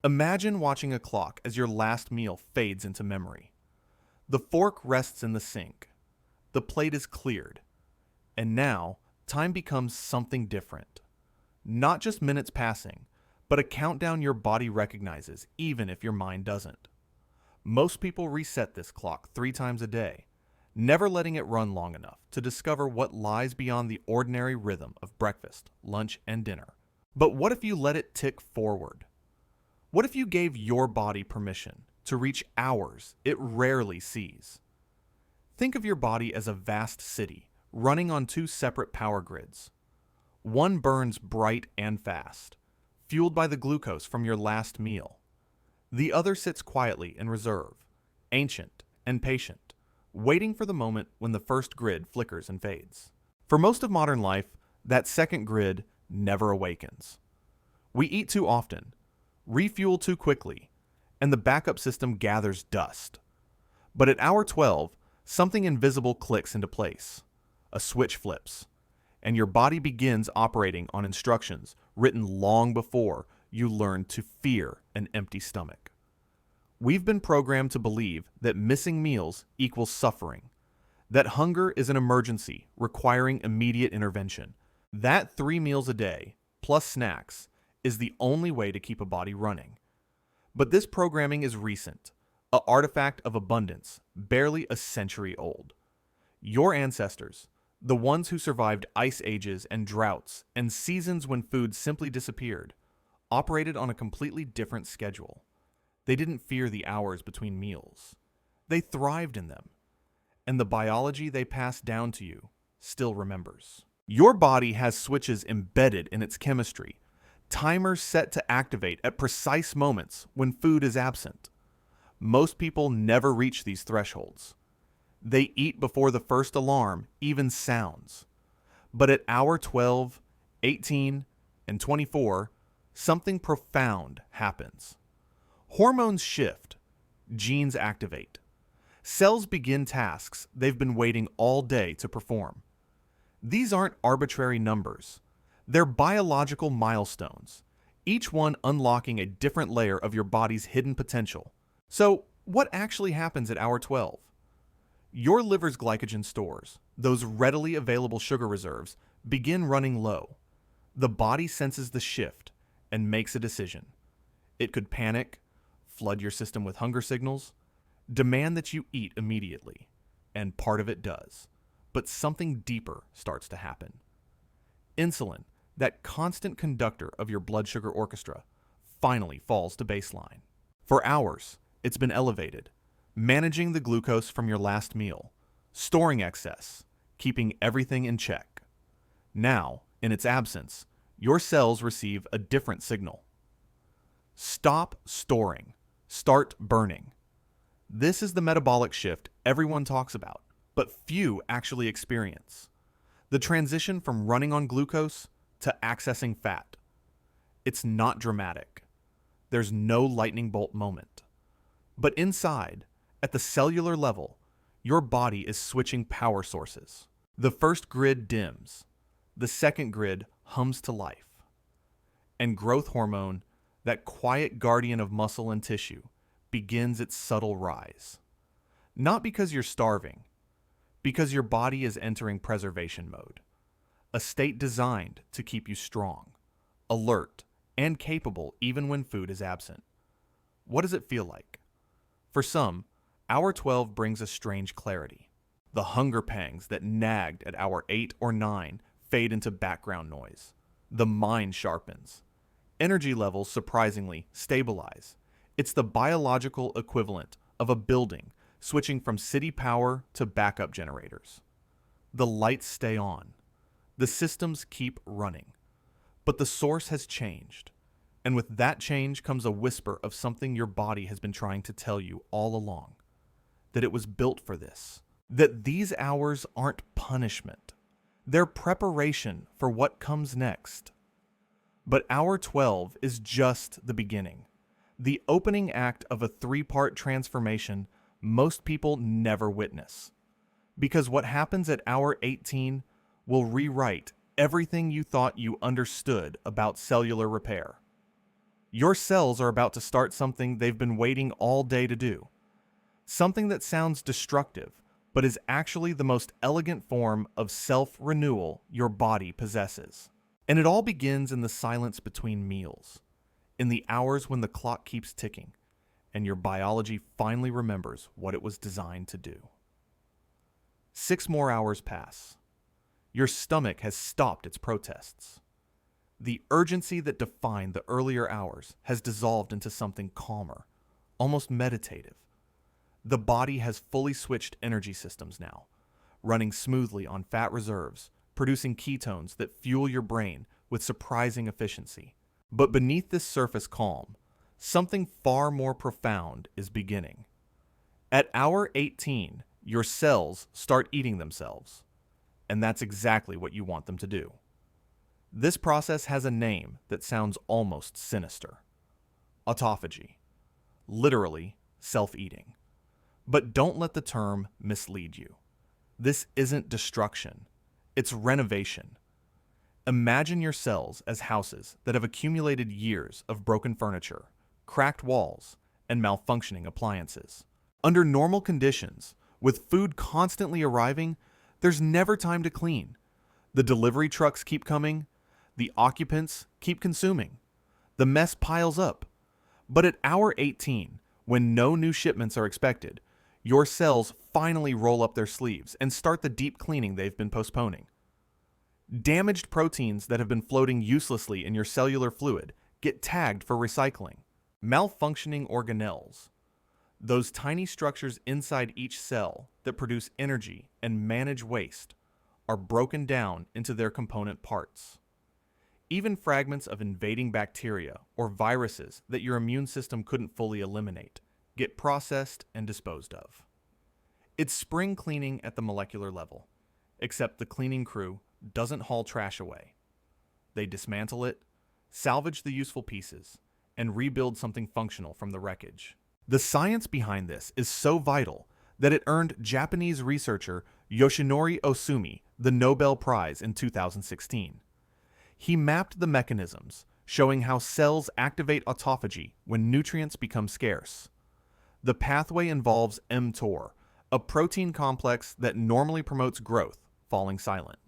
Imagine watching a clock as your last meal fades into memory. The fork rests in the sink. The plate is cleared. And now, time becomes something different. Not just minutes passing, but a countdown your body recognizes, even if your mind doesn't. Most people reset this clock 3 times a day, never letting it run long enough to discover what lies beyond the ordinary rhythm of breakfast, lunch, and dinner. But what if you let it tick forward? What if you gave your body permission to reach hours it rarely sees? Think of your body as a vast city running on 2 separate power grids. One burns bright and fast, fueled by the glucose from your last meal. The other sits quietly in reserve, ancient and patient, waiting for the moment when the first grid flickers and fades. For most of modern life, that second grid never awakens. We eat too often, refuel too quickly, and the backup system gathers dust. But at hour 12, something invisible clicks into place. A switch flips, and your body begins operating on instructions written long before you learn to fear an empty stomach. We've been programmed to believe that missing meals equals suffering, that hunger is an emergency requiring immediate intervention, that 3 meals a day, plus snacks, is the only way to keep a body running. But this programming is recent, an artifact of abundance, barely a century old. Your ancestors, the ones who survived ice ages and droughts and seasons when food simply disappeared, operated on a completely different schedule. They didn't fear the hours between meals. They thrived in them. And the biology they passed down to you still remembers. Your body has switches embedded in its chemistry, timers set to activate at precise moments when food is absent. Most people never reach these thresholds. They eat before the first alarm even sounds. But at hour 12, 18, and 24, something profound happens. Hormones shift, genes activate. Cells begin tasks they've been waiting all day to perform. These aren't arbitrary numbers. They're biological milestones, each one unlocking a different layer of your body's hidden potential. So, what actually happens at hour 12? Your liver's glycogen stores, those readily available sugar reserves, begin running low. The body senses the shift and makes a decision. It could panic, flood your system with hunger signals, demand that you eat immediately, and part of it does. But something deeper starts to happen. Insulin, that constant conductor of your blood sugar orchestra, finally falls to baseline. For hours, it's been elevated, managing the glucose from your last meal, storing excess, keeping everything in check. Now, in its absence, your cells receive a different signal. Stop storing. Start burning. This is the metabolic shift everyone talks about, but few actually experience. The transition from running on glucose to accessing fat. It's not dramatic. There's no lightning bolt moment. But inside, at the cellular level, your body is switching power sources. The first grid dims. The second grid hums to life. And growth hormone, that quiet guardian of muscle and tissue, begins its subtle rise. Not because you're starving, because your body is entering preservation mode. A state designed to keep you strong, alert, and capable even when food is absent. What does it feel like? For some, hour 12 brings a strange clarity. The hunger pangs that nagged at hour 8 or 9 fade into background noise. The mind sharpens. Energy levels surprisingly stabilize. It's the biological equivalent of a building switching from city power to backup generators. The lights stay on. The systems keep running. But the source has changed. And with that change comes a whisper of something your body has been trying to tell you all along. That it was built for this. That these hours aren't punishment. They're preparation for what comes next. But hour 12 is just the beginning. The opening act of a 3-part transformation most people never witness. Because what happens at hour 18 will rewrite everything you thought you understood about cellular repair. Your cells are about to start something they've been waiting all day to do. Something that sounds destructive, but is actually the most elegant form of self-renewal your body possesses. And it all begins in the silence between meals, in the hours when the clock keeps ticking, and your biology finally remembers what it was designed to do. 6 more hours pass. Your stomach has stopped its protests. The urgency that defined the earlier hours has dissolved into something calmer, almost meditative. The body has fully switched energy systems now, running smoothly on fat reserves, producing ketones that fuel your brain with surprising efficiency. But beneath this surface calm, something far more profound is beginning. At hour 18, your cells start eating themselves, and that's exactly what you want them to do. This process has a name that sounds almost sinister: autophagy, literally self-eating. But don't let the term mislead you. This isn't destruction, it's renovation. Imagine your cells as houses that have accumulated years of broken furniture, cracked walls, and malfunctioning appliances. Under normal conditions, with food constantly arriving, there's never time to clean. The delivery trucks keep coming, the occupants keep consuming. The mess piles up. But at hour 18, when no new shipments are expected, your cells finally roll up their sleeves and start the deep cleaning they've been postponing. Damaged proteins that have been floating uselessly in your cellular fluid get tagged for recycling. Malfunctioning organelles, those tiny structures inside each cell that produce energy and manage waste, are broken down into their component parts. Even fragments of invading bacteria or viruses that your immune system couldn't fully eliminate get processed and disposed of. It's spring cleaning at the molecular level, except the cleaning crew doesn't haul trash away. They dismantle it, salvage the useful pieces, and rebuild something functional from the wreckage. The science behind this is so vital that it earned Japanese researcher Yoshinori Osumi the Nobel Prize in 2016. He mapped the mechanisms, showing how cells activate autophagy when nutrients become scarce. The pathway involves mTOR, a protein complex that normally promotes growth, falling silent.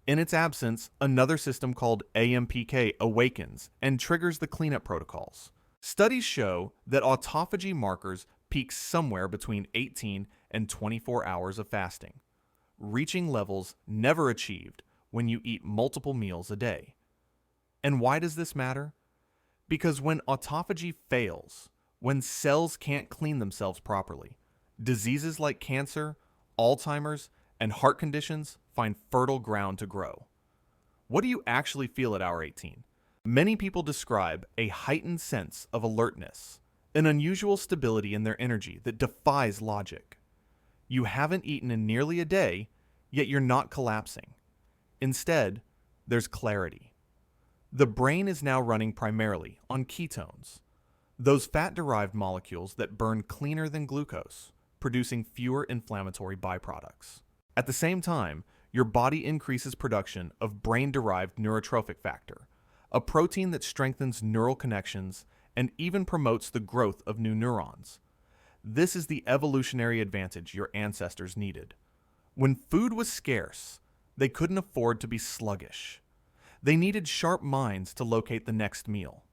In its absence, another system called AMPK awakens and triggers the cleanup protocols. Studies show that autophagy markers peak somewhere between 18 and 24 hours of fasting, reaching levels never achieved when you eat multiple meals a day. And why does this matter? Because when autophagy fails, when cells can't clean themselves properly, diseases like cancer, Alzheimer's, and heart conditions find fertile ground to grow. What do you actually feel at hour 18? Many people describe a heightened sense of alertness, an unusual stability in their energy that defies logic. You haven't eaten in nearly a day, yet you're not collapsing. Instead, there's clarity. The brain is now running primarily on ketones, those fat-derived molecules that burn cleaner than glucose, producing fewer inflammatory byproducts. At the same time, your body increases production of brain-derived neurotrophic factor, a protein that strengthens neural connections and even promotes the growth of new neurons. This is the evolutionary advantage your ancestors needed. When food was scarce, they couldn't afford to be sluggish. They needed sharp minds to locate the next meal.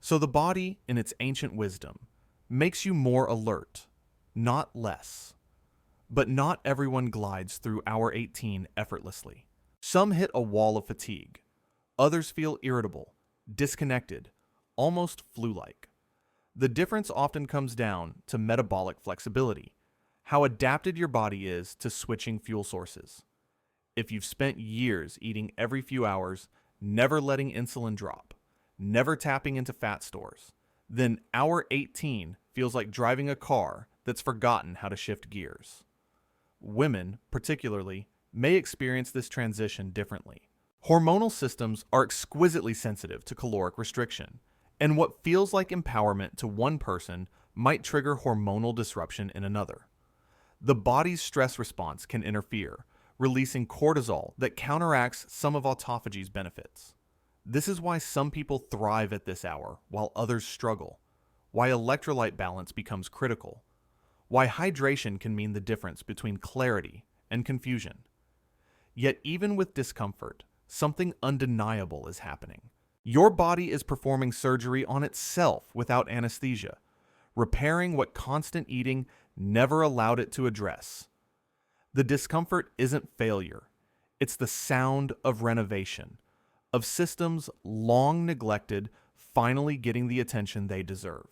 So the body, in its ancient wisdom, makes you more alert, not less. But not everyone glides through hour 18 effortlessly. Some hit a wall of fatigue. Others feel irritable, disconnected, almost flu-like. The difference often comes down to metabolic flexibility, how adapted your body is to switching fuel sources. If you've spent years eating every few hours, never letting insulin drop, never tapping into fat stores, then hour 18 feels like driving a car that's forgotten how to shift gears. Women, particularly, may experience this transition differently. Hormonal systems are exquisitely sensitive to caloric restriction, and what feels like empowerment to one person might trigger hormonal disruption in another. The body's stress response can interfere, releasing cortisol that counteracts some of autophagy's benefits. This is why some people thrive at this hour while others struggle, why electrolyte balance becomes critical, why hydration can mean the difference between clarity and confusion. Yet even with discomfort, something undeniable is happening. Your body is performing surgery on itself without anesthesia, repairing what constant eating never allowed it to address. The discomfort isn't failure. It's the sound of renovation, of systems long neglected finally getting the attention they deserve.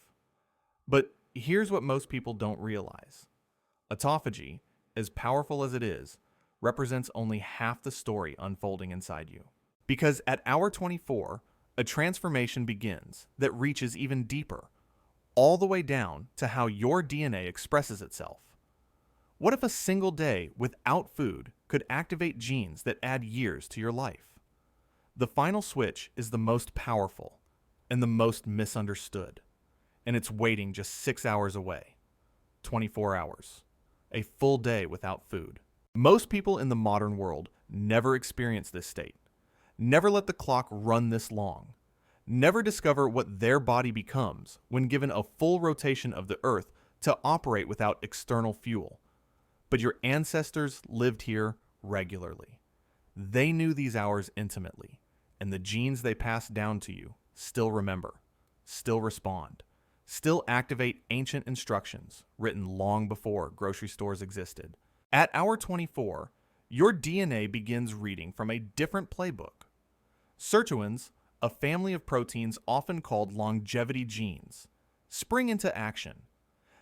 But here's what most people don't realize. Autophagy, as powerful as it is, represents only half the story unfolding inside you. Because at hour 24, a transformation begins that reaches even deeper, all the way down to how your DNA expresses itself. What if a single day without food could activate genes that add years to your life? The final switch is the most powerful and the most misunderstood, and it's waiting just 6 hours away. 24 hours. A full day without food. Most people in the modern world never experience this state, never let the clock run this long, never discover what their body becomes when given a full rotation of the earth to operate without external fuel. But your ancestors lived here regularly. They knew these hours intimately, and the genes they passed down to you still remember, still respond, still activate ancient instructions written long before grocery stores existed. At hour 24, your DNA begins reading from a different playbook. Sirtuins, a family of proteins often called longevity genes, spring into action.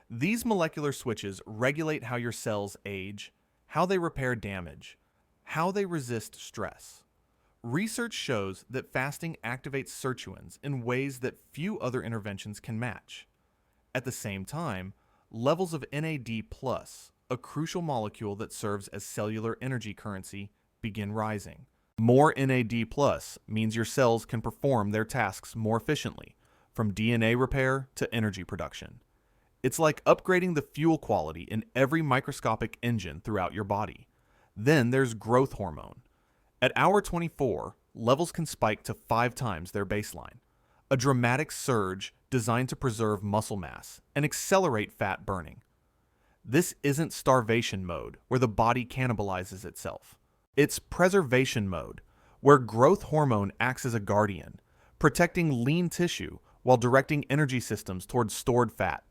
These molecular switches regulate how your cells age, how they repair damage, how they resist stress. Research shows that fasting activates sirtuins in ways that few other interventions can match. At the same time, levels of NAD+, a crucial molecule that serves as cellular energy currency, begin rising. More NAD+ means your cells can perform their tasks more efficiently, from DNA repair to energy production. It's like upgrading the fuel quality in every microscopic engine throughout your body. Then there's growth hormone. At hour 24, levels can spike to 5 times their baseline, a dramatic surge designed to preserve muscle mass and accelerate fat burning. This isn't starvation mode, where the body cannibalizes itself. It's preservation mode, where growth hormone acts as a guardian, protecting lean tissue while directing energy systems towards stored fat.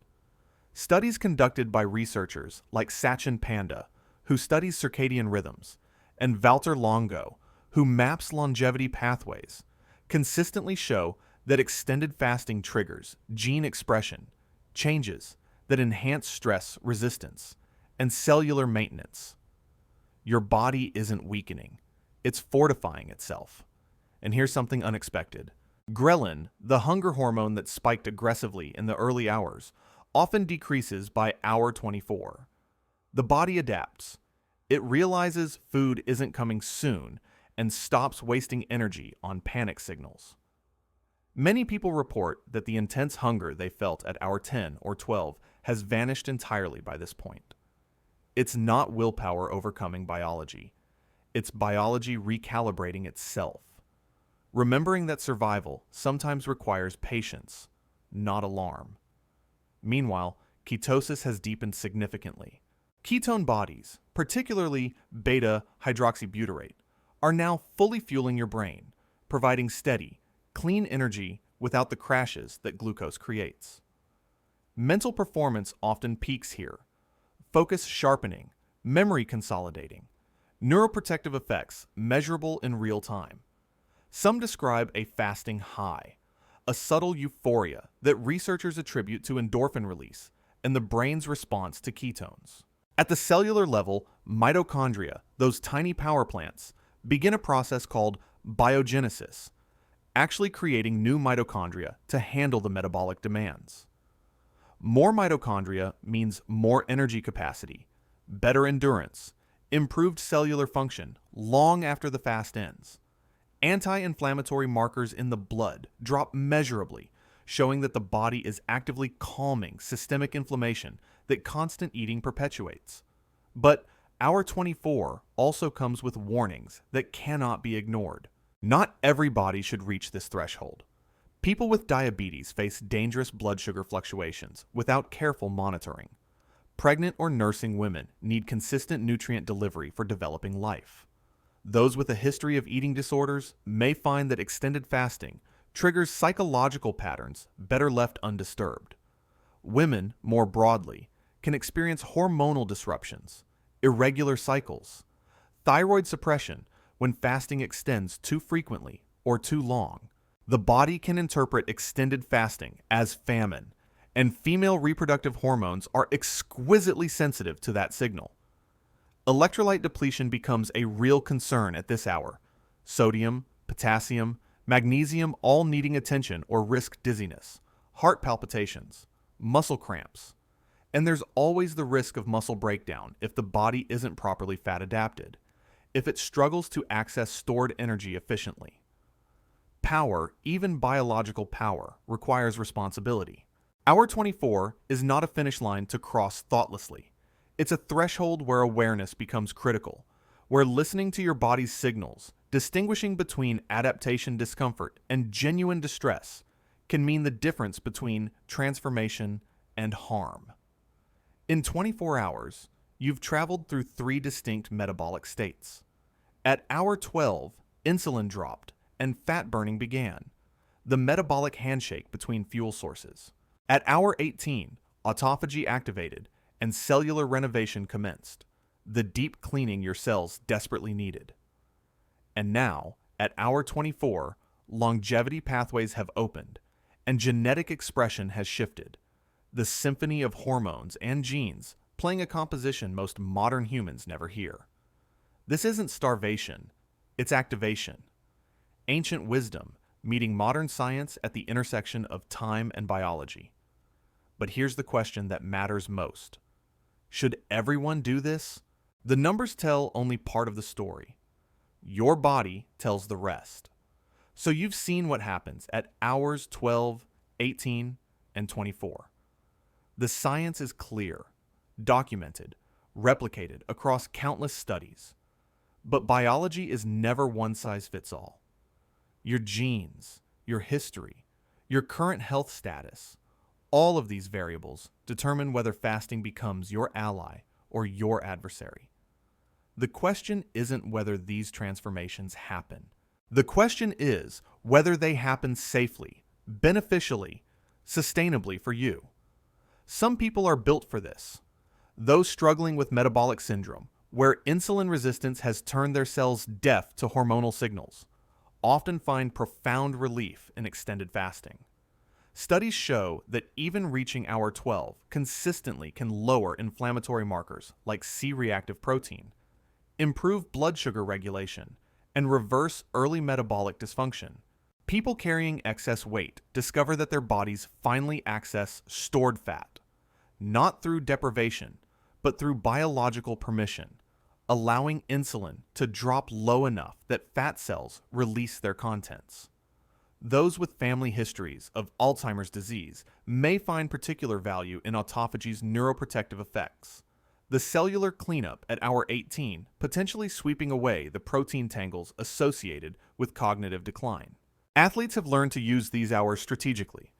Studies conducted by researchers like Sachin Panda, who studies circadian rhythms, and Walter Longo, who maps longevity pathways, consistently show that extended fasting triggers gene expression, changes that enhance stress resistance, and cellular maintenance. Your body isn't weakening, it's fortifying itself. And here's something unexpected. Ghrelin, the hunger hormone that spiked aggressively in the early hours, often decreases by hour 24. The body adapts. It realizes food isn't coming soon and stops wasting energy on panic signals. Many people report that the intense hunger they felt at hour 10 or 12 has vanished entirely by this point. It's not willpower overcoming biology. It's biology recalibrating itself. Remembering that survival sometimes requires patience, not alarm. Meanwhile, ketosis has deepened significantly. Ketone bodies, particularly beta-hydroxybutyrate, are now fully fueling your brain, providing steady, clean energy without the crashes that glucose creates. Mental performance often peaks here. Focus sharpening, memory consolidating, neuroprotective effects measurable in real time. Some describe a fasting high, a subtle euphoria that researchers attribute to endorphin release and the brain's response to ketones. At the cellular level, mitochondria, those tiny power plants, begin a process called biogenesis, actually creating new mitochondria to handle the metabolic demands. More mitochondria means more energy capacity, better endurance, improved cellular function long after the fast ends. Anti-inflammatory markers in the blood drop measurably, showing that the body is actively calming systemic inflammation that constant eating perpetuates. But hour 24 also comes with warnings that cannot be ignored. Not everybody should reach this threshold. People with diabetes face dangerous blood sugar fluctuations without careful monitoring. Pregnant or nursing women need consistent nutrient delivery for developing life. Those with a history of eating disorders may find that extended fasting triggers psychological patterns better left undisturbed. Women, more broadly, can experience hormonal disruptions, irregular cycles, thyroid suppression when fasting extends too frequently or too long. The body can interpret extended fasting as famine, and female reproductive hormones are exquisitely sensitive to that signal. Electrolyte depletion becomes a real concern at this hour. Sodium, potassium, magnesium all needing attention or risk dizziness, heart palpitations, muscle cramps. And there's always the risk of muscle breakdown if the body isn't properly fat adapted, if it struggles to access stored energy efficiently. Power, even biological power, requires responsibility. Hour 24 is not a finish line to cross thoughtlessly. It's a threshold where awareness becomes critical, where listening to your body's signals, distinguishing between adaptation discomfort and genuine distress, can mean the difference between transformation and harm. In 24 hours, you've traveled through 3 distinct metabolic states. At hour 12, insulin dropped and fat burning began, the metabolic handshake between fuel sources. At hour 18, autophagy activated and cellular renovation commenced, the deep cleaning your cells desperately needed. And now, at hour 24, longevity pathways have opened and genetic expression has shifted, the symphony of hormones and genes playing a composition most modern humans never hear. This isn't starvation, it's activation. Ancient wisdom meeting modern science at the intersection of time and biology. But here's the question that matters most. Should everyone do this? The numbers tell only part of the story. Your body tells the rest. So you've seen what happens at hours 12, 18, and 24. The science is clear, documented, replicated across countless studies. But biology is never one size fits all. Your genes, your history, your current health status, all of these variables determine whether fasting becomes your ally or your adversary. The question isn't whether these transformations happen. The question is whether they happen safely, beneficially, sustainably for you. Some people are built for this. Those struggling with metabolic syndrome, where insulin resistance has turned their cells deaf to hormonal signals, often find profound relief in extended fasting. Studies show that even reaching hour 12 consistently can lower inflammatory markers like C-reactive protein, improve blood sugar regulation, and reverse early metabolic dysfunction. People carrying excess weight discover that their bodies finally access stored fat, not through deprivation, but through biological permission, allowing insulin to drop low enough that fat cells release their contents. Those with family histories of Alzheimer's disease may find particular value in autophagy's neuroprotective effects. The cellular cleanup at hour 18 potentially sweeping away the protein tangles associated with cognitive decline. Athletes have learned to use these hours strategically,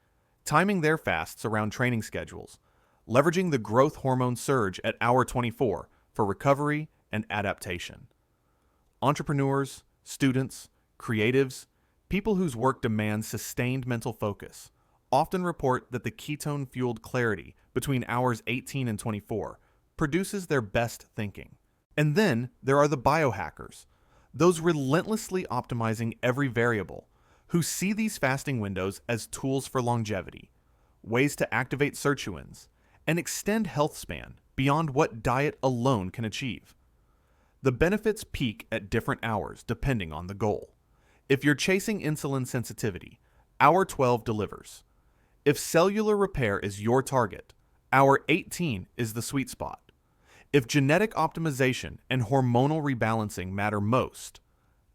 timing their fasts around training schedules, leveraging the growth hormone surge at hour 24 for recovery and adaptation. Entrepreneurs, students, creatives, people whose work demands sustained mental focus often report that the ketone-fueled clarity between hours 18 and 24 produces their best thinking. And then there are the biohackers, those relentlessly optimizing every variable, who see these fasting windows as tools for longevity, ways to activate sirtuins, and extend health span beyond what diet alone can achieve. The benefits peak at different hours depending on the goal. If you're chasing insulin sensitivity, hour 12 delivers. If cellular repair is your target, hour 18 is the sweet spot. If genetic optimization and hormonal rebalancing matter most,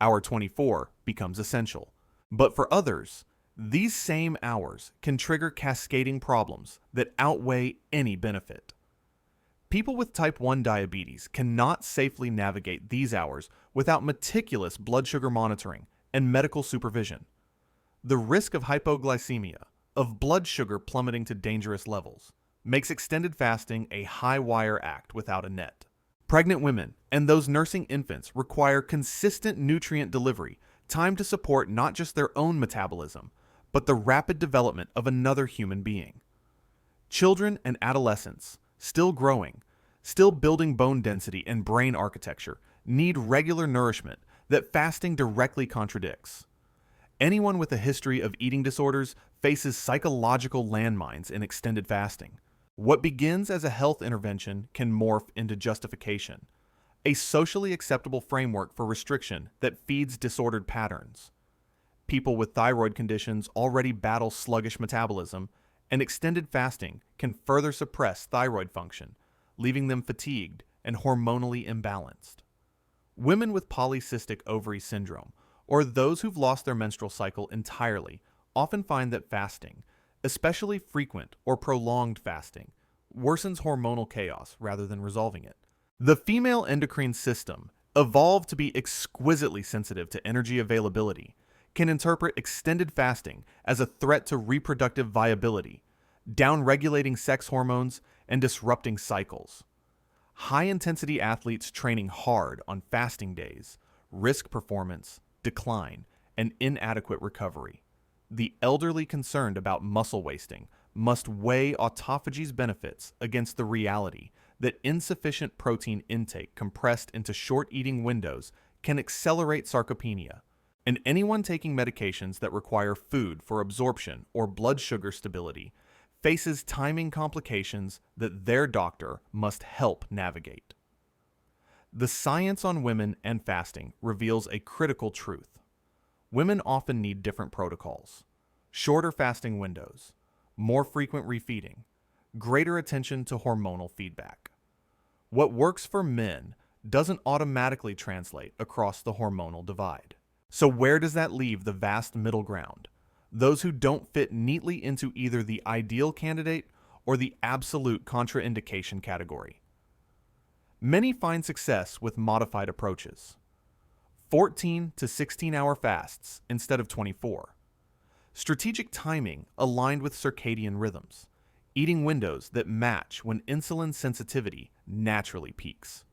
hour 24 becomes essential. But for others, these same hours can trigger cascading problems that outweigh any benefit. People with type 1 diabetes cannot safely navigate these hours without meticulous blood sugar monitoring and medical supervision. The risk of hypoglycemia, of blood sugar plummeting to dangerous levels, makes extended fasting a high-wire act without a net. Pregnant women and those nursing infants require consistent nutrient delivery, time to support not just their own metabolism, but the rapid development of another human being. Children and adolescents, still growing, still building bone density and brain architecture, need regular nourishment that fasting directly contradicts. Anyone with a history of eating disorders faces psychological landmines in extended fasting. What begins as a health intervention can morph into justification, a socially acceptable framework for restriction that feeds disordered patterns. People with thyroid conditions already battle sluggish metabolism, and extended fasting can further suppress thyroid function, leaving them fatigued and hormonally imbalanced. Women with polycystic ovary syndrome, or those who've lost their menstrual cycle entirely, often find that fasting, especially frequent or prolonged fasting, worsens hormonal chaos rather than resolving it. The female endocrine system, evolved to be exquisitely sensitive to energy availability, can interpret extended fasting as a threat to reproductive viability, downregulating sex hormones and disrupting cycles. High-intensity athletes training hard on fasting days risk performance, decline, and inadequate recovery. The elderly concerned about muscle wasting must weigh autophagy's benefits against the reality that insufficient protein intake compressed into short eating windows can accelerate sarcopenia, and anyone taking medications that require food for absorption or blood sugar stability faces timing complications that their doctor must help navigate. The science on women and fasting reveals a critical truth. Women often need different protocols: shorter fasting windows, more frequent refeeding, greater attention to hormonal feedback. What works for men doesn't automatically translate across the hormonal divide. So where does that leave the vast middle ground? Those who don't fit neatly into either the ideal candidate or the absolute contraindication category. Many find success with modified approaches: 14 to 16-hour fasts instead of 24. Strategic timing aligned with circadian rhythms, eating windows that match when insulin sensitivity naturally peaks.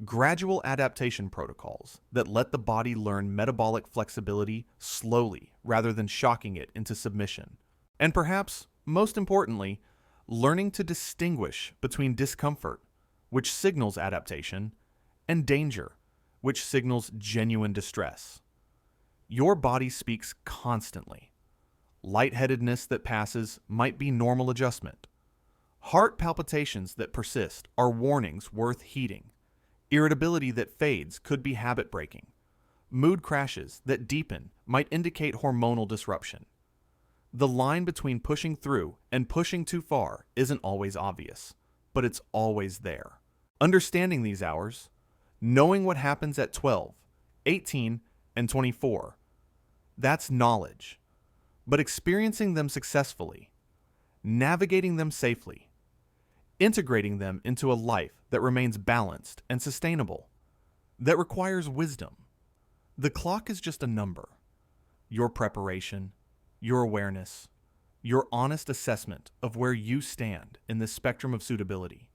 Gradual adaptation protocols that let the body learn metabolic flexibility slowly rather than shocking it into submission. And perhaps, most importantly, learning to distinguish between discomfort, which signals adaptation, and danger, which signals genuine distress. Your body speaks constantly. Lightheadedness that passes might be normal adjustment. Heart palpitations that persist are warnings worth heeding. Irritability that fades could be habit-breaking. Mood crashes that deepen might indicate hormonal disruption. The line between pushing through and pushing too far isn't always obvious, but it's always there. Understanding these hours, knowing what happens at 12, 18, and 24, that's knowledge. But experiencing them successfully, navigating them safely, integrating them into a life that remains balanced and sustainable, that requires wisdom. The clock is just a number. Your preparation, your awareness, your honest assessment of where you stand in this spectrum of suitability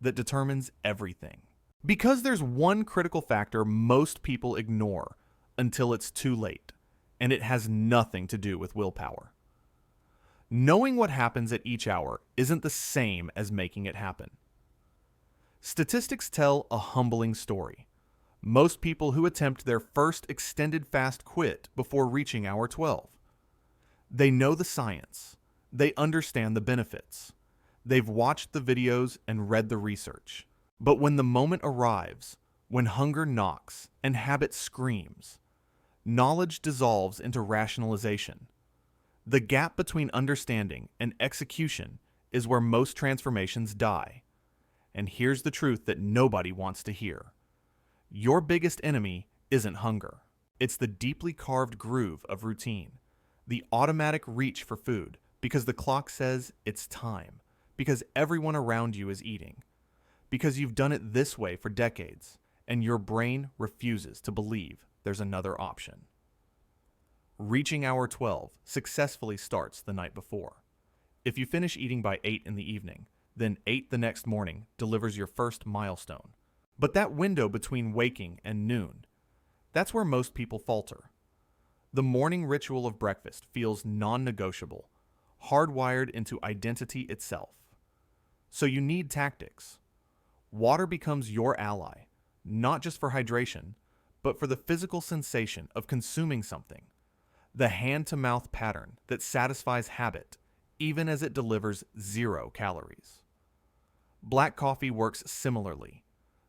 that determines everything. Because there's one critical factor most people ignore until it's too late, and it has nothing to do with willpower. Knowing what happens at each hour isn't the same as making it happen. Statistics tell a humbling story. Most people who attempt their first extended fast quit before reaching hour 12. They know the science. They understand the benefits. They've watched the videos and read the research. But when the moment arrives, when hunger knocks and habit screams, knowledge dissolves into rationalization. The gap between understanding and execution is where most transformations die. And here's the truth that nobody wants to hear. Your biggest enemy isn't hunger. It's the deeply carved groove of routine, the automatic reach for food because the clock says it's time, because everyone around you is eating, because you've done it this way for decades, and your brain refuses to believe there's another option. Reaching hour 12 successfully starts the night before. If you finish eating by 8 in the evening, then 8 the next morning delivers your first milestone. But that window between waking and noon, that's where most people falter. The morning ritual of breakfast feels non-negotiable, hardwired into identity itself. So you need tactics. Water becomes your ally, not just for hydration, but for the physical sensation of consuming something. The hand-to-mouth pattern that satisfies habit, even as it delivers 0 calories. Black coffee works similarly.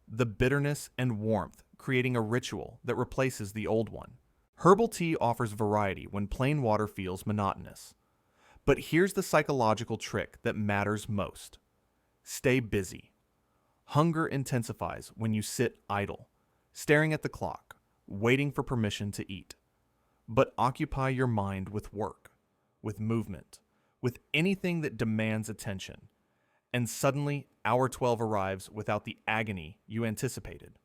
The bitterness and warmth creating a ritual that replaces the old one. Herbal tea offers variety when plain water feels monotonous. But here's the psychological trick that matters most. Stay busy. Hunger intensifies when you sit idle, staring at the clock, waiting for permission to eat. But occupy your mind with work, with movement, with anything that demands attention. And suddenly, hour 12 arrives without the agony you anticipated.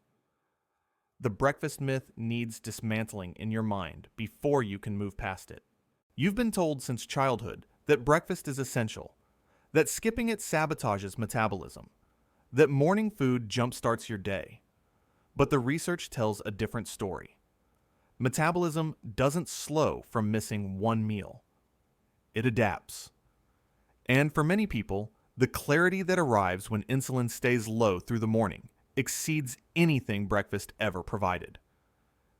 The breakfast myth needs dismantling in your mind before you can move past it. You've been told since childhood that breakfast is essential, that skipping it sabotages metabolism, that morning food jumpstarts your day. But the research tells a different story. Metabolism doesn't slow from missing one meal. It adapts. And for many people, the clarity that arrives when insulin stays low through the morning exceeds anything breakfast ever provided.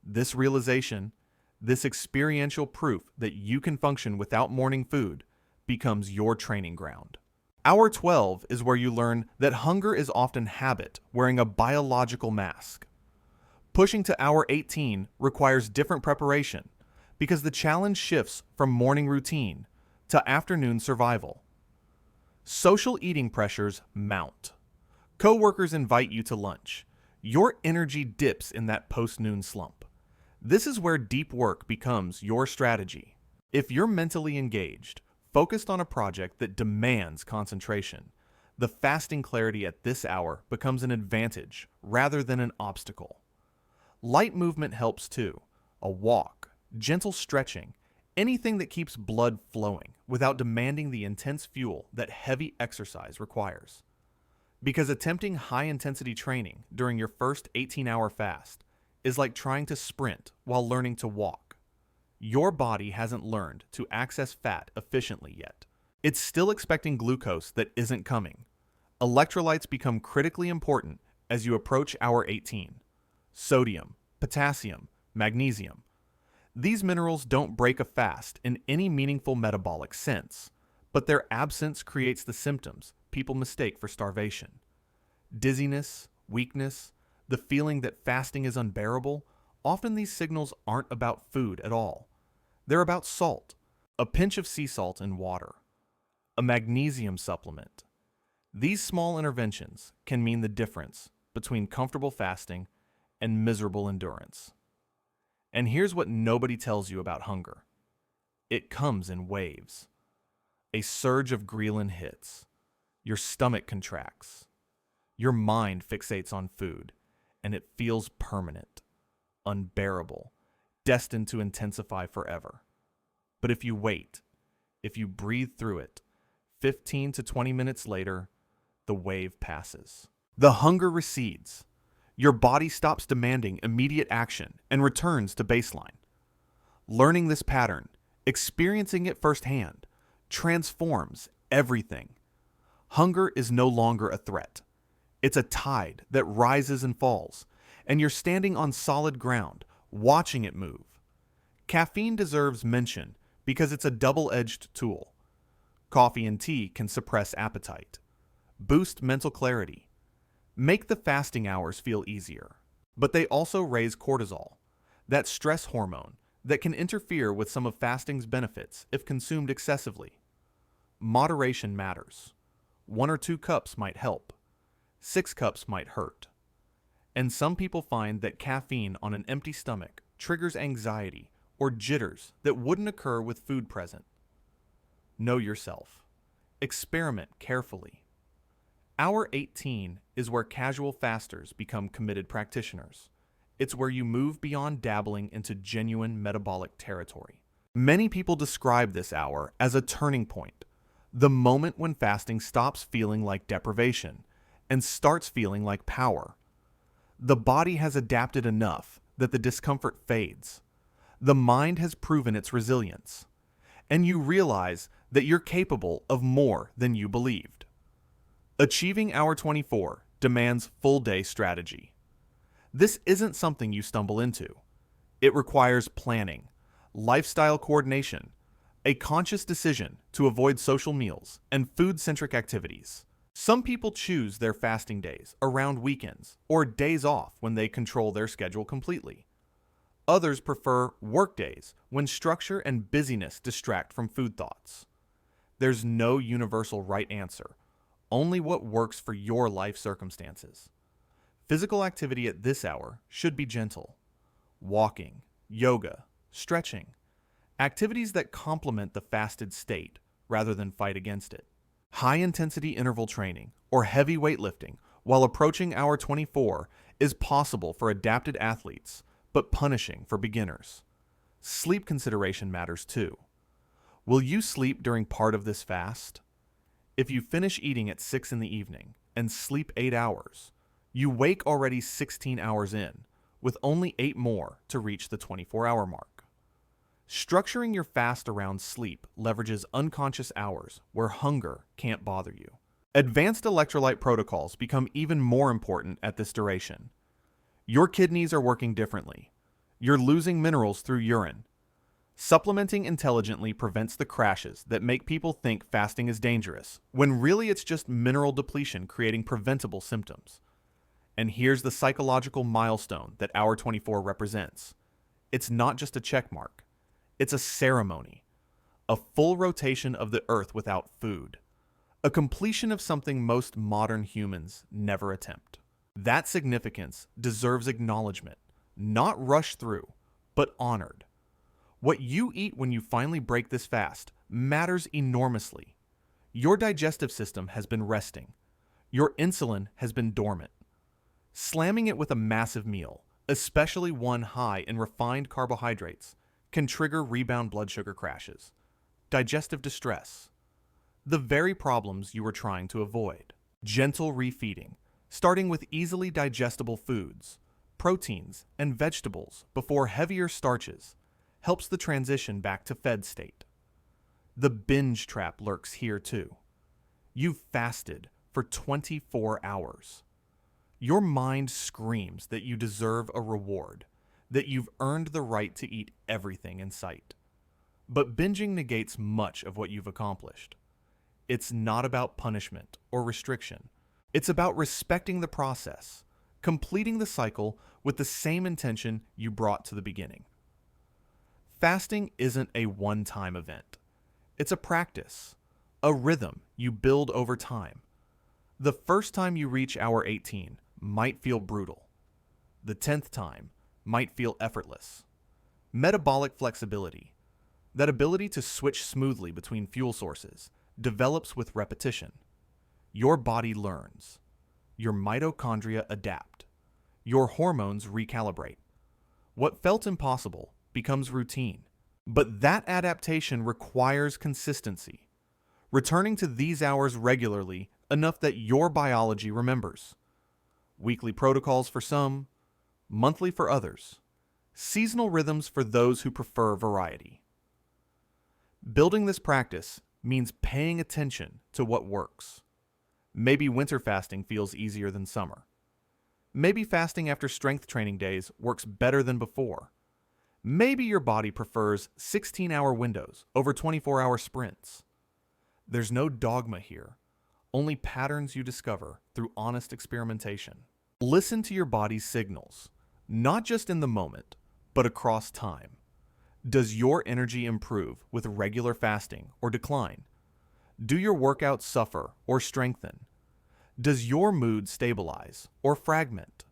This realization, this experiential proof that you can function without morning food, becomes your training ground. Hour 12 is where you learn that hunger is often habit wearing a biological mask. Pushing to hour 18 requires different preparation because the challenge shifts from morning routine to afternoon survival. Social eating pressures mount. Coworkers invite you to lunch. Your energy dips in that post-noon slump. This is where deep work becomes your strategy. If you're mentally engaged, focused on a project that demands concentration, the fasting clarity at this hour becomes an advantage rather than an obstacle. Light movement helps too. A walk, gentle stretching, anything that keeps blood flowing without demanding the intense fuel that heavy exercise requires. Because attempting high-intensity training during your first 18-hour fast is like trying to sprint while learning to walk. Your body hasn't learned to access fat efficiently yet. It's still expecting glucose that isn't coming. Electrolytes become critically important as you approach hour 18. Sodium, potassium, magnesium. These minerals don't break a fast in any meaningful metabolic sense, but their absence creates the symptoms people mistake for starvation. Dizziness, weakness, the feeling that fasting is unbearable. Often these signals aren't about food at all. They're about salt, a pinch of sea salt in water, a magnesium supplement. These small interventions can mean the difference between comfortable fasting and miserable endurance. And here's what nobody tells you about hunger. It comes in waves. A surge of ghrelin hits. Your stomach contracts. Your mind fixates on food, and it feels permanent, unbearable, destined to intensify forever. But if you wait, if you breathe through it, 15 to 20 minutes later, the wave passes. The hunger recedes. Your body stops demanding immediate action and returns to baseline. Learning this pattern, experiencing it firsthand, transforms everything. Hunger is no longer a threat. It's a tide that rises and falls, and you're standing on solid ground, watching it move. Caffeine deserves mention because it's a double-edged tool. Coffee and tea can suppress appetite, boost mental clarity, make the fasting hours feel easier. But they also raise cortisol, that stress hormone that can interfere with some of fasting's benefits if consumed excessively. Moderation matters. 1 or 2 cups might help. 6 cups might hurt. And some people find that caffeine on an empty stomach triggers anxiety or jitters that wouldn't occur with food present. Know yourself. Experiment carefully. Hour 18 is where casual fasters become committed practitioners. It's where you move beyond dabbling into genuine metabolic territory. Many people describe this hour as a turning point, the moment when fasting stops feeling like deprivation and starts feeling like power. The body has adapted enough that the discomfort fades. The mind has proven its resilience, and you realize that you're capable of more than you believed. Achieving Hour 24 demands full-day strategy. This isn't something you stumble into. It requires planning, lifestyle coordination, a conscious decision to avoid social meals and food-centric activities. Some people choose their fasting days around weekends or days off when they control their schedule completely. Others prefer work days when structure and busyness distract from food thoughts. There's no universal right answer, only what works for your life circumstances. Physical activity at this hour should be gentle. Walking, yoga, stretching, activities that complement the fasted state rather than fight against it. High-intensity interval training or heavy weightlifting while approaching Hour 24 is possible for adapted athletes, but punishing for beginners. Sleep consideration matters too. Will you sleep during part of this fast? If you finish eating at 6 in the evening and sleep 8 hours, you wake already 16 hours in, with only 8 more to reach the 24-hour mark. Structuring your fast around sleep leverages unconscious hours where hunger can't bother you. Advanced electrolyte protocols become even more important at this duration. Your kidneys are working differently. You're losing minerals through urine. Supplementing intelligently prevents the crashes that make people think fasting is dangerous, when really it's just mineral depletion creating preventable symptoms. And here's the psychological milestone that Hour 24 represents. It's not just a check mark. It's a ceremony. A full rotation of the earth without food. A completion of something most modern humans never attempt. That significance deserves acknowledgement, not rushed through, but honored. What you eat when you finally break this fast matters enormously. Your digestive system has been resting. Your insulin has been dormant. Slamming it with a massive meal, especially one high in refined carbohydrates, can trigger rebound blood sugar crashes, digestive distress, the very problems you were trying to avoid. Gentle refeeding, starting with easily digestible foods, proteins, and vegetables before heavier starches, helps the transition back to fed state. The binge trap lurks here too. You've fasted for 24 hours. Your mind screams that you deserve a reward, that you've earned the right to eat everything in sight. But binging negates much of what you've accomplished. It's not about punishment or restriction. It's about respecting the process, completing the cycle with the same intention you brought to the beginning. Fasting isn't a one-time event. It's a practice, a rhythm you build over time. The first time you reach Hour 18 might feel brutal. The 10th time might feel effortless. Metabolic flexibility, that ability to switch smoothly between fuel sources, develops with repetition. Your body learns. Your mitochondria adapt. Your hormones recalibrate. What felt impossible becomes routine. But that adaptation requires consistency. Returning to these hours regularly enough that your biology remembers. Weekly protocols for some, monthly for others. Seasonal rhythms for those who prefer variety. Building this practice means paying attention to what works. Maybe winter fasting feels easier than summer. Maybe fasting after strength training days works better than before. Maybe your body prefers 16-hour windows over 24-hour sprints. There's no dogma here, only patterns you discover through honest experimentation. Listen to your body's signals, not just in the moment, but across time. Does your energy improve with regular fasting or decline? Do your workouts suffer or strengthen? Does your mood stabilize or fragment?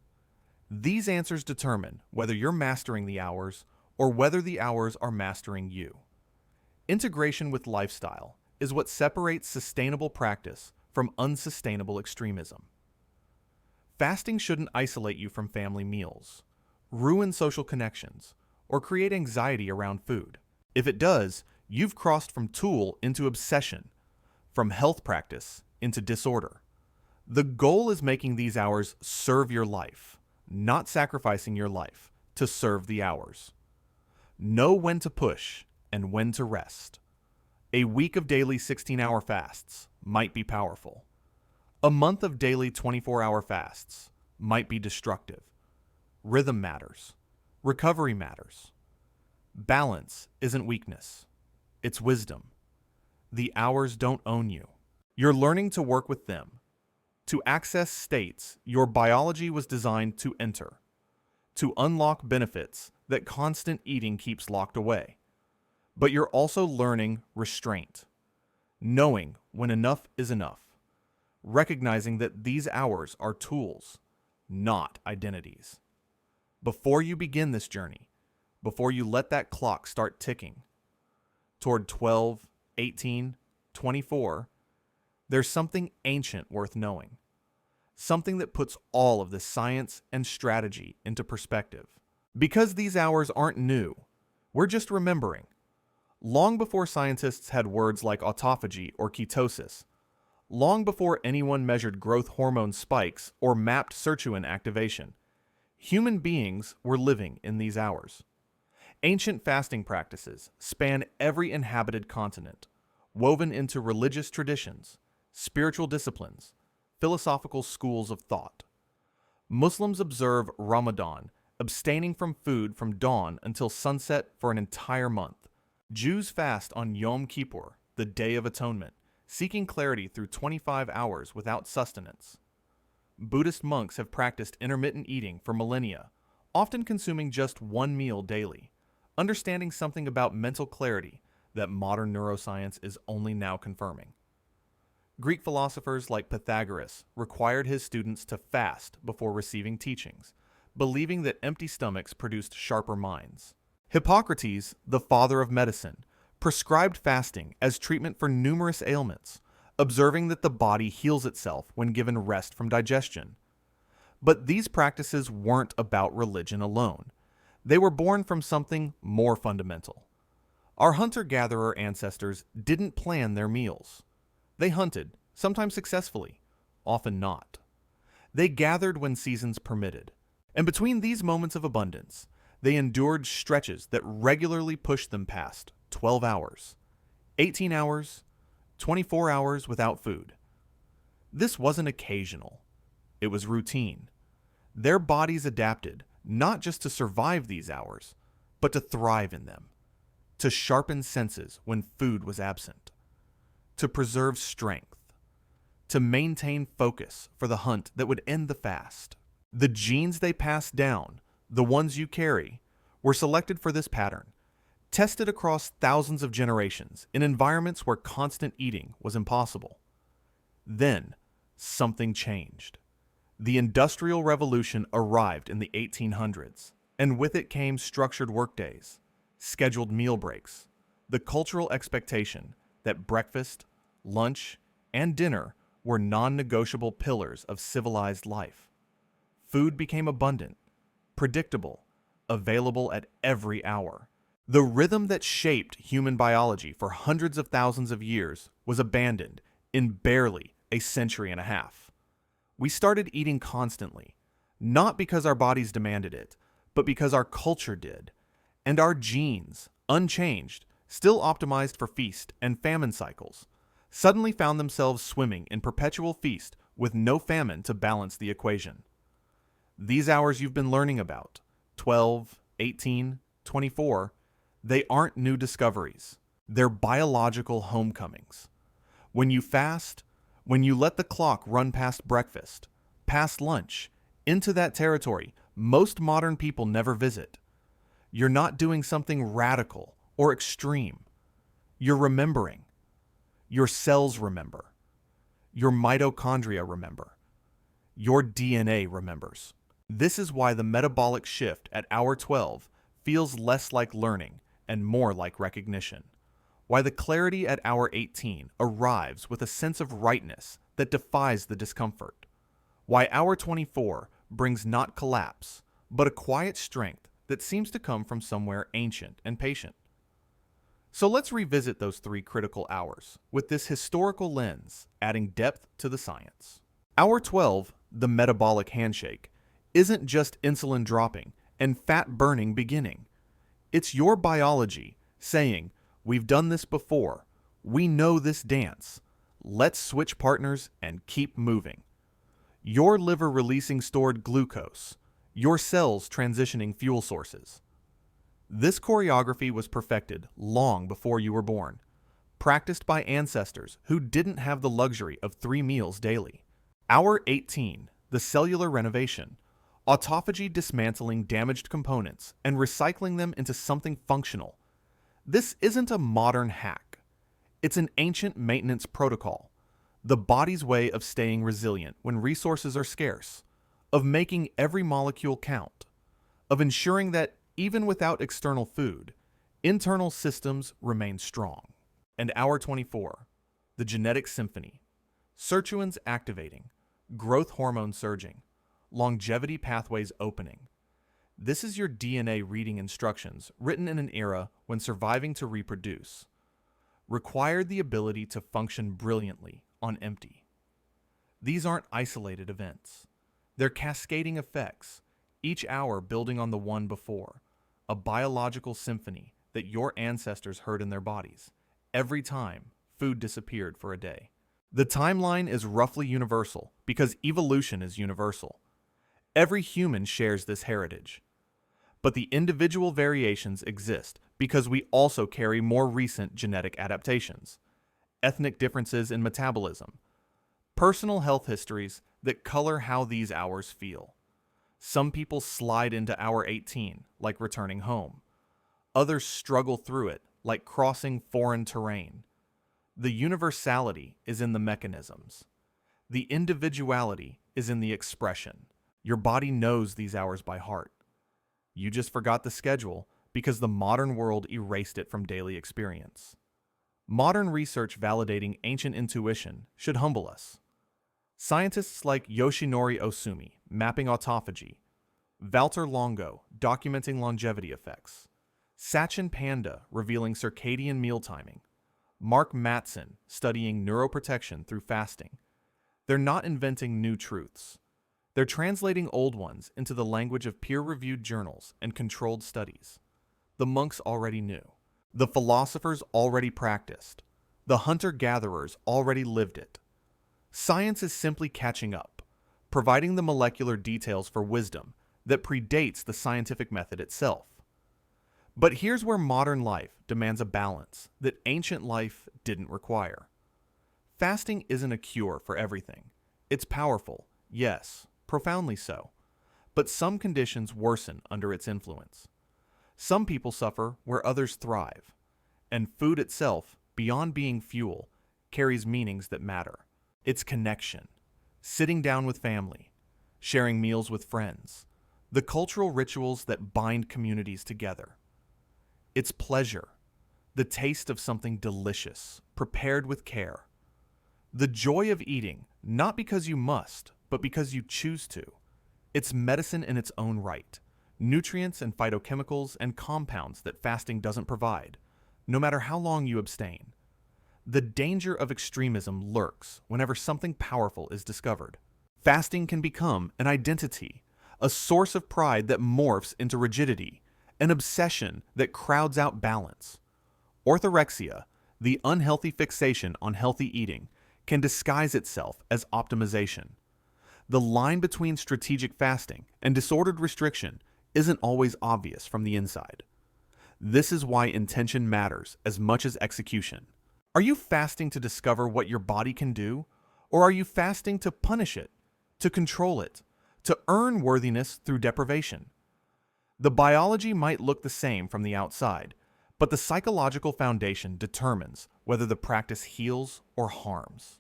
These answers determine whether you're mastering the hours or whether the hours are mastering you. Integration with lifestyle is what separates sustainable practice from unsustainable extremism. Fasting shouldn't isolate you from family meals, ruin social connections, or create anxiety around food. If it does, you've crossed from tool into obsession, from health practice into disorder. The goal is making these hours serve your life, not sacrificing your life to serve the hours. Know when to push and when to rest. A week of daily 16-hour fasts might be powerful. A month of daily 24-hour fasts might be destructive. Rhythm matters. Recovery matters. Balance isn't weakness. It's wisdom. The hours don't own you. You're learning to work with them, to access states your biology was designed to enter, to unlock benefits that constant eating keeps locked away. But you're also learning restraint, knowing when enough is enough, recognizing that these hours are tools, not identities. Before you begin this journey, before you let that clock start ticking toward 12, 18, 24, there's something ancient worth knowing, something that puts all of this science and strategy into perspective. Because these hours aren't new, we're just remembering. Long before scientists had words like autophagy or ketosis, long before anyone measured growth hormone spikes or mapped sirtuin activation, human beings were living in these hours. Ancient fasting practices span every inhabited continent, woven into religious traditions, spiritual disciplines, philosophical schools of thought. Muslims observe Ramadan, abstaining from food from dawn until sunset for an entire month. Jews fast on Yom Kippur, the Day of Atonement, seeking clarity through 25 hours without sustenance. Buddhist monks have practiced intermittent eating for millennia, often consuming just one meal daily, understanding something about mental clarity that modern neuroscience is only now confirming. Greek philosophers like Pythagoras required his students to fast before receiving teachings, believing that empty stomachs produced sharper minds. Hippocrates, the father of medicine, prescribed fasting as treatment for numerous ailments, observing that the body heals itself when given rest from digestion. But these practices weren't about religion alone. They were born from something more fundamental. Our hunter-gatherer ancestors didn't plan their meals. They hunted, sometimes successfully, often not. They gathered when seasons permitted. And between these moments of abundance, they endured stretches that regularly pushed them past 12 hours, 18 hours, 24 hours without food. This wasn't occasional. It was routine. Their bodies adapted not just to survive these hours, but to thrive in them, to sharpen senses when food was absent, to preserve strength, to maintain focus for the hunt that would end the fast. The genes they passed down, the ones you carry, were selected for this pattern, tested across thousands of generations in environments where constant eating was impossible. Then, something changed. The Industrial Revolution arrived in the 1800s, and with it came structured workdays, scheduled meal breaks, the cultural expectation that breakfast, lunch, and dinner were non-negotiable pillars of civilized life. Food became abundant, predictable, available at every hour. The rhythm that shaped human biology for hundreds of thousands of years was abandoned in barely a century and a half. We started eating constantly, not because our bodies demanded it, but because our culture did. And our genes, unchanged, still optimized for feast and famine cycles, suddenly found themselves swimming in perpetual feast with no famine to balance the equation. These hours you've been learning about, 12, 18, 24, they aren't new discoveries. They're biological homecomings. When you fast, when you let the clock run past breakfast, past lunch, into that territory most modern people never visit, you're not doing something radical or extreme. You're remembering. Your cells remember. Your mitochondria remember. Your DNA remembers. This is why the metabolic shift at hour 12 feels less like learning and more like recognition. Why the clarity at hour 18 arrives with a sense of rightness that defies the discomfort. Why hour 24 brings not collapse, but a quiet strength that seems to come from somewhere ancient and patient. So let's revisit those 3 critical hours with this historical lens, adding depth to the science. Hour 12, the metabolic handshake, isn't just insulin dropping and fat burning beginning. It's your biology saying, we've done this before, we know this dance, let's switch partners and keep moving. Your liver releasing stored glucose, your cells transitioning fuel sources. This choreography was perfected long before you were born, practiced by ancestors who didn't have the luxury of 3 meals daily. Hour 18, the cellular renovation, autophagy dismantling damaged components and recycling them into something functional. This isn't a modern hack. It's an ancient maintenance protocol, the body's way of staying resilient when resources are scarce, of making every molecule count, of ensuring that even without external food, internal systems remain strong. And hour 24, the genetic symphony, sirtuins activating, growth hormone surging, longevity pathways opening. This is your DNA reading instructions written in an era when surviving to reproduce required the ability to function brilliantly on empty. These aren't isolated events. They're cascading effects, each hour building on the one before, a biological symphony that your ancestors heard in their bodies every time food disappeared for a day. The timeline is roughly universal because evolution is universal. Every human shares this heritage. But the individual variations exist because we also carry more recent genetic adaptations, ethnic differences in metabolism, personal health histories that color how these hours feel. Some people slide into hour 18, like returning home. Others struggle through it, like crossing foreign terrain. The universality is in the mechanisms. The individuality is in the expression. Your body knows these hours by heart. You just forgot the schedule because the modern world erased it from daily experience. Modern research validating ancient intuition should humble us. Scientists like Yoshinori Osumi, mapping autophagy, Walter Longo, documenting longevity effects, Sachin Panda, revealing circadian meal timing, Mark Mattson, studying neuroprotection through fasting. They're not inventing new truths. They're translating old ones into the language of peer-reviewed journals and controlled studies. The monks already knew. The philosophers already practiced. The hunter-gatherers already lived it. Science is simply catching up, providing the molecular details for wisdom that predates the scientific method itself. But here's where modern life demands a balance that ancient life didn't require. Fasting isn't a cure for everything. It's powerful, yes, profoundly so, but some conditions worsen under its influence. Some people suffer where others thrive, and food itself, beyond being fuel, carries meanings that matter. It's connection, sitting down with family, sharing meals with friends, the cultural rituals that bind communities together. It's pleasure, the taste of something delicious, prepared with care. The joy of eating, not because you must, but because you choose to. It's medicine in its own right, nutrients and phytochemicals and compounds that fasting doesn't provide, no matter how long you abstain. The danger of extremism lurks whenever something powerful is discovered. Fasting can become an identity, a source of pride that morphs into rigidity, an obsession that crowds out balance. Orthorexia, the unhealthy fixation on healthy eating, can disguise itself as optimization. The line between strategic fasting and disordered restriction isn't always obvious from the inside. This is why intention matters as much as execution. Are you fasting to discover what your body can do, or are you fasting to punish it, to control it, to earn worthiness through deprivation? The biology might look the same from the outside, but the psychological foundation determines whether the practice heals or harms.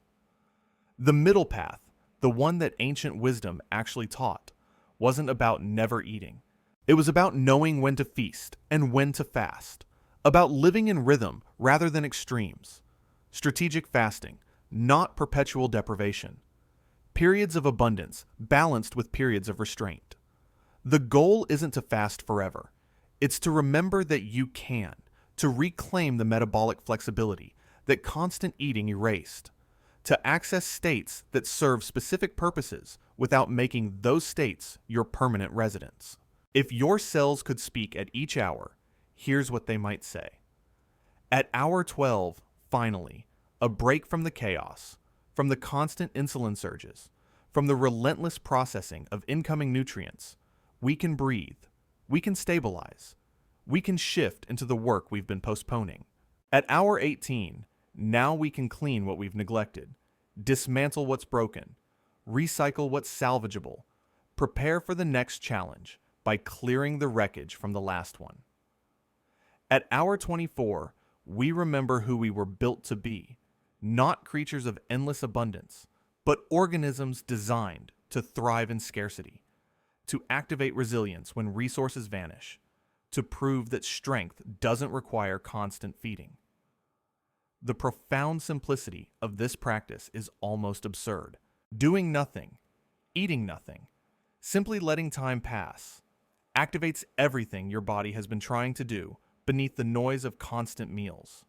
The middle path, the one that ancient wisdom actually taught, wasn't about never eating. It was about knowing when to feast and when to fast, about living in rhythm rather than extremes. Strategic fasting, not perpetual deprivation. Periods of abundance balanced with periods of restraint. The goal isn't to fast forever. It's to remember that you can, to reclaim the metabolic flexibility that constant eating erased, to access states that serve specific purposes without making those states your permanent residence. If your cells could speak at each hour, here's what they might say. At hour 12, finally, a break from the chaos, from the constant insulin surges, from the relentless processing of incoming nutrients, we can breathe, we can stabilize, we can shift into the work we've been postponing. At hour 18, now we can clean what we've neglected, dismantle what's broken, recycle what's salvageable, prepare for the next challenge by clearing the wreckage from the last one. At hour 24, we remember who we were built to be, not creatures of endless abundance, but organisms designed to thrive in scarcity, to activate resilience when resources vanish, to prove that strength doesn't require constant feeding. The profound simplicity of this practice is almost absurd. Doing nothing, eating nothing, simply letting time pass, activates everything your body has been trying to do beneath the noise of constant meals.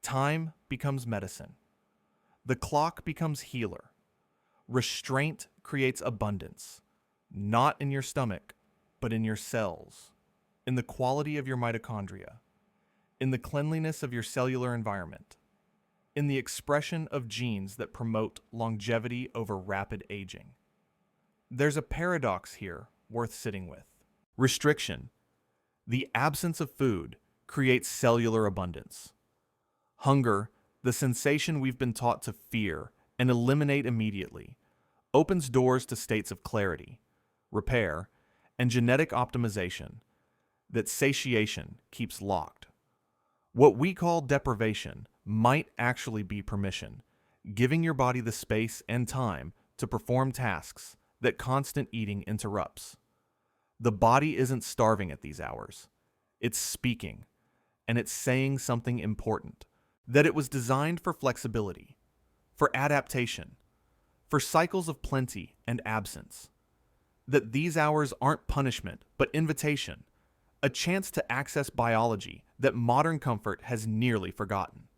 Time becomes medicine. The clock becomes healer. Restraint creates abundance, not in your stomach, but in your cells, in the quality of your mitochondria, in the cleanliness of your cellular environment, in the expression of genes that promote longevity over rapid aging. There's a paradox here worth sitting with. Restriction, the absence of food, creates cellular abundance. Hunger, the sensation we've been taught to fear and eliminate immediately, opens doors to states of clarity, repair, and genetic optimization that satiation keeps locked. What we call deprivation might actually be permission, giving your body the space and time to perform tasks that constant eating interrupts. The body isn't starving at these hours. It's speaking, and it's saying something important, that it was designed for flexibility, for adaptation, for cycles of plenty and absence, that these hours aren't punishment, but invitation, a chance to access biology that modern comfort has nearly forgotten.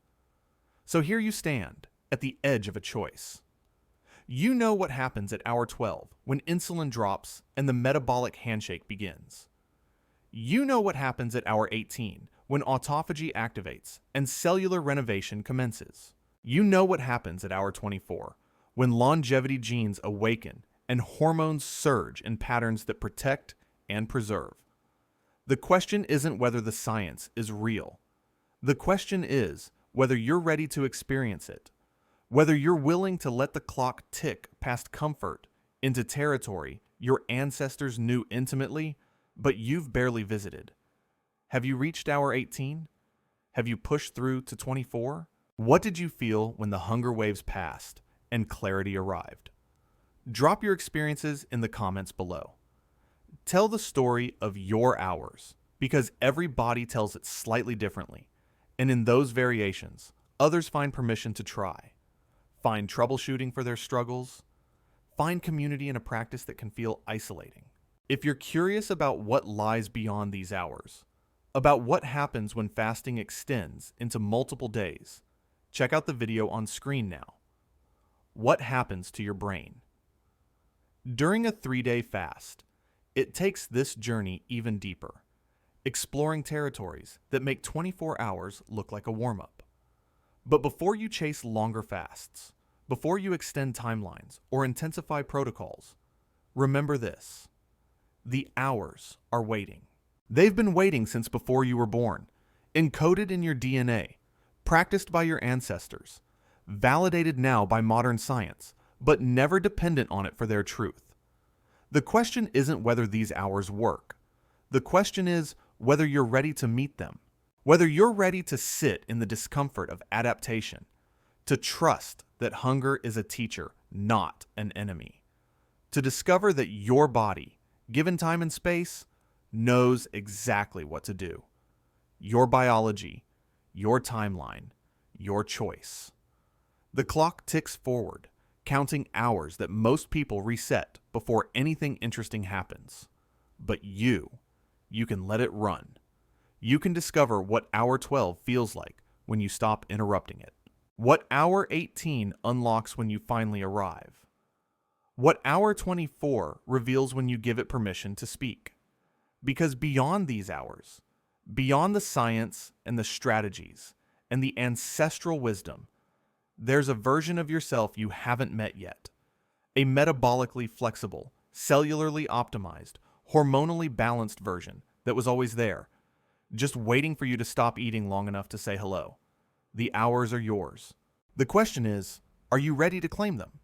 So here you stand, at the edge of a choice. You know what happens at hour 12 when insulin drops and the metabolic handshake begins. You know what happens at hour 18 when autophagy activates and cellular renovation commences. You know what happens at hour 24 when longevity genes awaken and hormones surge in patterns that protect and preserve. The question isn't whether the science is real. The question is whether you're ready to experience it, whether you're willing to let the clock tick past comfort into territory your ancestors knew intimately, but you've barely visited. Have you reached hour 18? Have you pushed through to 24? What did you feel when the hunger waves passed and clarity arrived? Drop your experiences in the comments below. Tell the story of your hours, because every body tells it slightly differently, and in those variations, others find permission to try. Find troubleshooting for their struggles. Find community in a practice that can feel isolating. If you're curious about what lies beyond these hours, about what happens when fasting extends into multiple days, check out the video on screen now. What happens to your brain? During a 3-day fast, it takes this journey even deeper, exploring territories that make 24 hours look like a warm-up. But before you chase longer fasts, before you extend timelines or intensify protocols, remember this: the hours are waiting. They've been waiting since before you were born, encoded in your DNA, practiced by your ancestors, validated now by modern science, but never dependent on it for their truth. The question isn't whether these hours work. The question is whether you're ready to meet them, whether you're ready to sit in the discomfort of adaptation, to trust that hunger is a teacher, not an enemy, to discover that your body, given time and space, knows exactly what to do. Your biology, your timeline, your choice. The clock ticks forward, counting hours that most people reset before anything interesting happens. But you can let it run. You can discover what hour 12 feels like when you stop interrupting it. What hour 18 unlocks when you finally arrive. What hour 24 reveals when you give it permission to speak. Because beyond these hours, beyond the science and the strategies and the ancestral wisdom, there's a version of yourself you haven't met yet. A metabolically flexible, cellularly optimized, hormonally balanced version that was always there, just waiting for you to stop eating long enough to say hello. The hours are yours. The question is, are you ready to claim them?